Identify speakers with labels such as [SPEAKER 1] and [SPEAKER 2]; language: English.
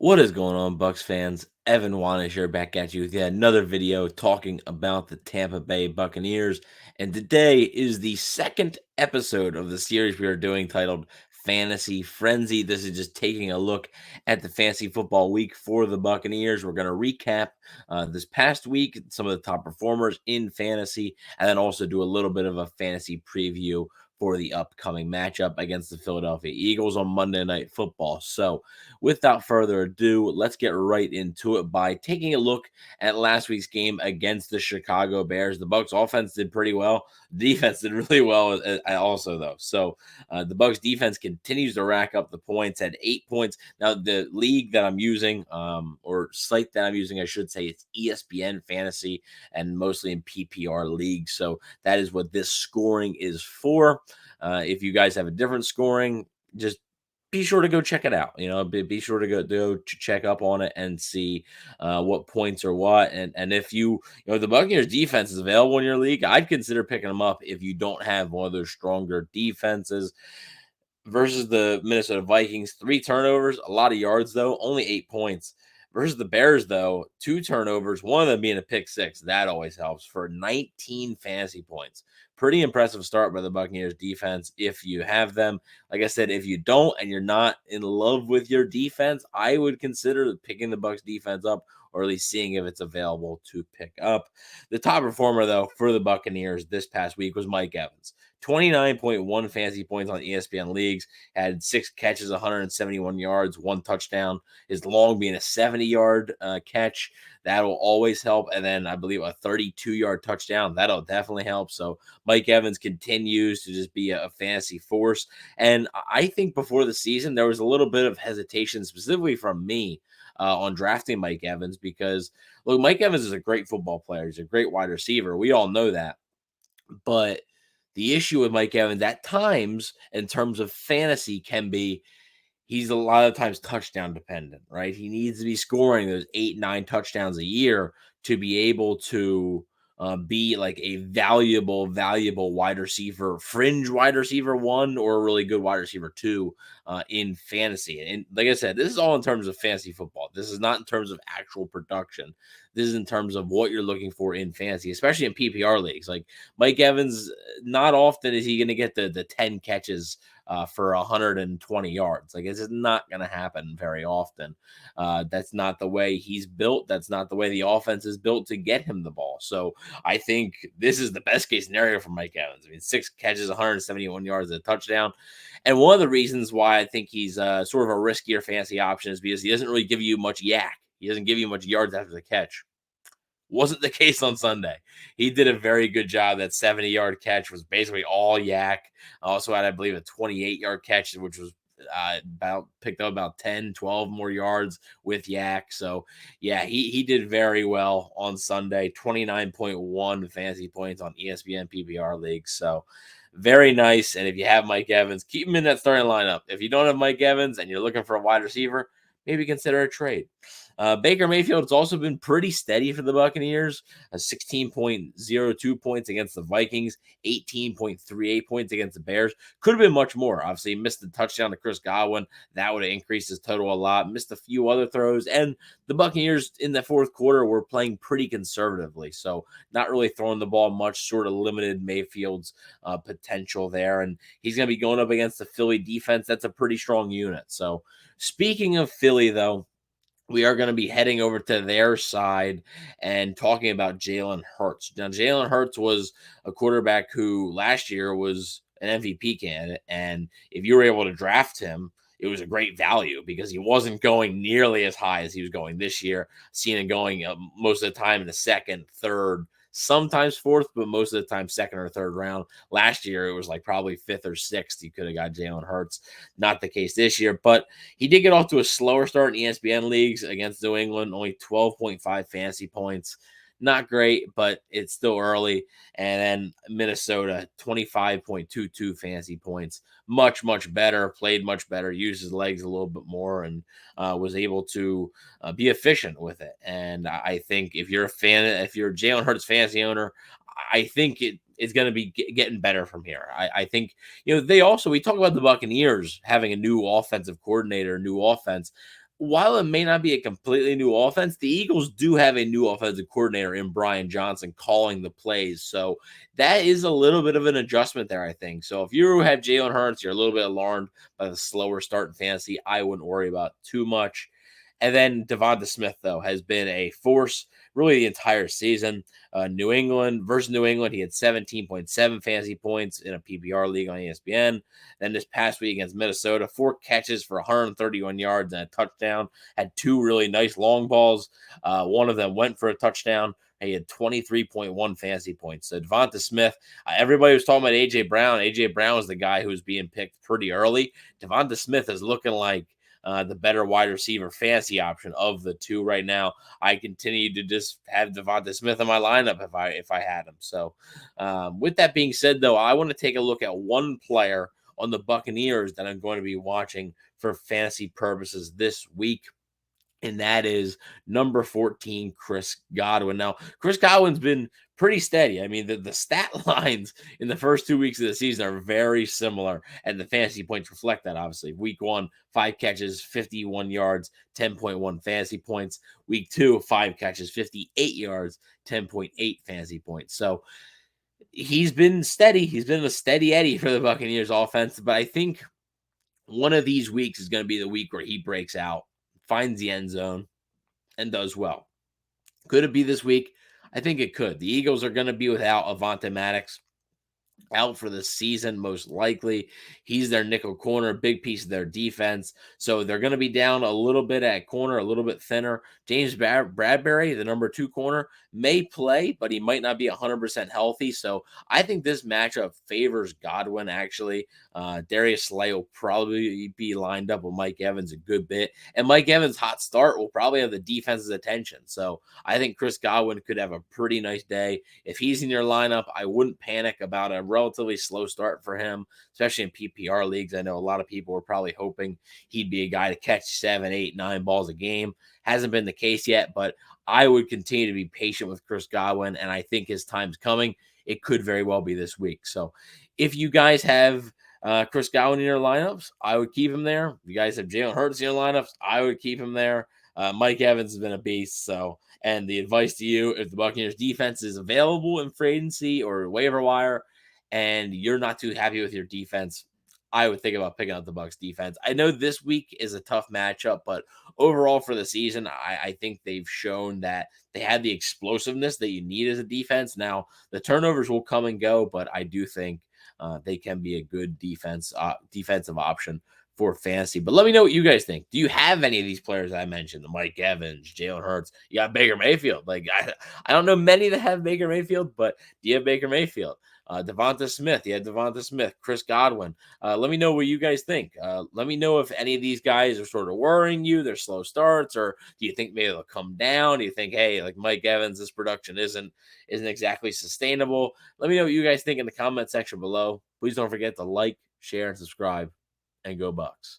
[SPEAKER 1] What is going on, Bucs fans? Evan Wanish here back at you with yet another video talking about the Tampa Bay Buccaneers. And today is the second episode of the series we are doing titled Fantasy Frenzy. This is just taking a look at the fantasy football week for the Buccaneers. We're going to recap this past week, some of the top performers in fantasy, and then also do a little bit of a fantasy preview for the upcoming matchup against the Philadelphia Eagles on Monday Night Football. So, without further ado, let's get right into it by taking a look at last week's game against the Chicago Bears. The Bucs offense did pretty well. Defense did really well also, though. So the Bucs defense continues to rack up the points at 8 points. Now, the league that I'm using, or site that I'm using, I should say, it's ESPN Fantasy and mostly in PPR leagues. So that is what this scoring is for. If you guys have a different scoring, just be sure to go check it out. Be sure to go check up on it and see what points are what. And if the Buccaneers defense is available in your league, I'd consider picking them up if you don't have one of those stronger defenses. Versus the Minnesota Vikings, 3 turnovers, a lot of yards though, only 8 points. Versus the Bears though, 2 turnovers, one of them being a pick six. That always helps for 19 fantasy points. Pretty impressive start by the Buccaneers defense if you have them. Like I said, if you don't and you're not in love with your defense, I would consider picking the Bucs defense up or at least seeing if it's available to pick up. The top performer though for the Buccaneers this past week was Mike Evans. 29.1 fantasy points on ESPN leagues, had 6 catches, 171 yards, 1 touchdown. His long being a 70-yard catch. That'll always help. And then I believe a 32-yard touchdown. That'll definitely help. So Mike Evans continues to just be a fantasy force. And I think before the season, there was a little bit of hesitation, specifically from me, on drafting Mike Evans because, look, Mike Evans is a great football player. He's a great wide receiver. We all know that. But the issue with Mike Evans at times, in terms of fantasy, can be he's a lot of times touchdown dependent, right? He needs to be scoring those 8, 9 touchdowns a year to be able to be like a valuable wide receiver, fringe wide receiver 1 or a really good wide receiver 2 in fantasy. And like I said, this is all in terms of fantasy football. This is not in terms of actual production. This is in terms of what you're looking for in fantasy, especially in PPR leagues. Like Mike Evans, not often is he going to get the 10 catches for 120 yards. Like, it's just not going to happen very often. That's not the way he's built. That's not the way the offense is built to get him the ball. So I think this is the best case scenario for Mike Evans. I mean, 6 catches, 171 yards, a touchdown. And one of the reasons why I think he's sort of a riskier fantasy option is because he doesn't really give you much yak. He doesn't give you much yards after the catch. Wasn't the case on Sunday. He did a very good job. That 70-yard catch was basically all yak. Also had, I believe, a 28-yard catch, which was picked up about 10, 12 more yards with yak. So, yeah, he did very well on Sunday. 29.1 fantasy points on ESPN PPR league. So, very nice. And if you have Mike Evans, keep him in that starting lineup. If you don't have Mike Evans and you're looking for a wide receiver, maybe consider a trade. Baker Mayfield has also been pretty steady for the Buccaneers. 16.02 points against the Vikings, 18.38 points against the Bears. Could have been much more. Obviously, missed the touchdown to Chris Godwin. That would have increased his total a lot. Missed a few other throws. And the Buccaneers in the fourth quarter were playing pretty conservatively. So not really throwing the ball much, sort of limited Mayfield's potential there. And he's going to be going up against the Philly defense. That's a pretty strong unit. So speaking of Philly, though, we are going to be heading over to their side and talking about Jalen Hurts. Now, Jalen Hurts was a quarterback who last year was an MVP candidate, and if you were able to draft him, it was a great value because he wasn't going nearly as high as he was going this year. Seen him going most of the time in the second, third, sometimes fourth, but most of the time second or third round. Last year, it was like probably fifth or sixth. You could have got Jalen Hurts. Not the case this year, but he did get off to a slower start in ESPN leagues against New England, only 12.5 fantasy points. Not great, but it's still early. And then Minnesota, 25.22 fantasy points. Much, much better, played much better, used his legs a little bit more, and was able to be efficient with it. And I think if you're a Jalen Hurts fantasy owner, I think it's going to be getting better from here. I think, we talk about the Buccaneers having a new offensive coordinator, new offense. while it may not be a completely new offense, the Eagles do have a new offensive coordinator in Brian Johnson calling the plays. So that is a little bit of an adjustment there, I think. So if you have Jalen Hurts, you're a little bit alarmed by the slower start in fantasy. I wouldn't worry about too much. And then Devonta Smith, though, has been a force really the entire season. New England versus New England, he had 17.7 fantasy points in a PPR league on ESPN. Then this past week against Minnesota, 4 catches for 131 yards and a touchdown. Had 2 really nice long balls. One of them went for a touchdown. He had 23.1 fantasy points. So Devonta Smith, everybody was talking about A.J. Brown. A.J. Brown was the guy who was being picked pretty early. Devonta Smith is looking like the better wide receiver fantasy option of the two right now. I continue to just have Devonta Smith in my lineup if I had him. So, with that being said, though, I want to take a look at one player on the Buccaneers that I'm going to be watching for fantasy purposes this week. And that is number 14, Chris Godwin. Now, Chris Godwin's been pretty steady. I mean, the stat lines in the first 2 weeks of the season are very similar, and the fantasy points reflect that, obviously. Week 1, 5 catches, 51 yards, 10.1 fantasy points. Week 2, 5 catches, 58 yards, 10.8 fantasy points. So he's been steady. He's been a steady Eddie for the Buccaneers offense, but I think one of these weeks is going to be the week where he breaks out, finds the end zone, and does well. Could it be this week? I think it could. The Eagles are going to be without Avonte Maddox out for the season, most likely. He's their nickel corner, big piece of their defense. So they're going to be down a little bit at corner, a little bit thinner. James Bradbury, the number 2 corner, may play, but he might not be 100% healthy. So I think this matchup favors Godwin, actually. Darius Slay will probably be lined up with Mike Evans a good bit. And Mike Evans' hot start will probably have the defense's attention. So I think Chris Godwin could have a pretty nice day. If he's in your lineup, I wouldn't panic about a relatively slow start for him, especially in PPR leagues. I know a lot of people were probably hoping he'd be a guy to catch 7, 8, 9 balls a game. Hasn't been the case yet, but I would continue to be patient with Chris Godwin, and I think his time's coming. It could very well be this week. So if you guys have Chris Godwin in your lineups, I would keep him there. If you guys have Jalen Hurts in your lineups, I would keep him there. Mike Evans has been a beast. So, and the advice to you, if the Buccaneers defense is available in free agency or waiver wire, and you're not too happy with your defense, I would think about picking up the Bucs defense. I know this week is a tough matchup, but overall for the season, I think they've shown that they have the explosiveness that you need as a defense. Now, the turnovers will come and go, but I do think they can be a good defensive option for fantasy. But let me know what you guys think. Do you have any of these players I mentioned? Mike Evans, Jalen Hurts. You got Baker Mayfield. Like I don't know many that have Baker Mayfield, but do you have Baker Mayfield? Devonta Smith. You had Devonta Smith, Chris Godwin. Let me know what you guys think. Let me know if any of these guys are sort of worrying you, their slow starts, or do you think maybe they'll come down? Do you think, hey, like Mike Evans, this production isn't exactly sustainable? Let me know what you guys think in the comment section below. Please don't forget to like, share, and subscribe, and go Bucs.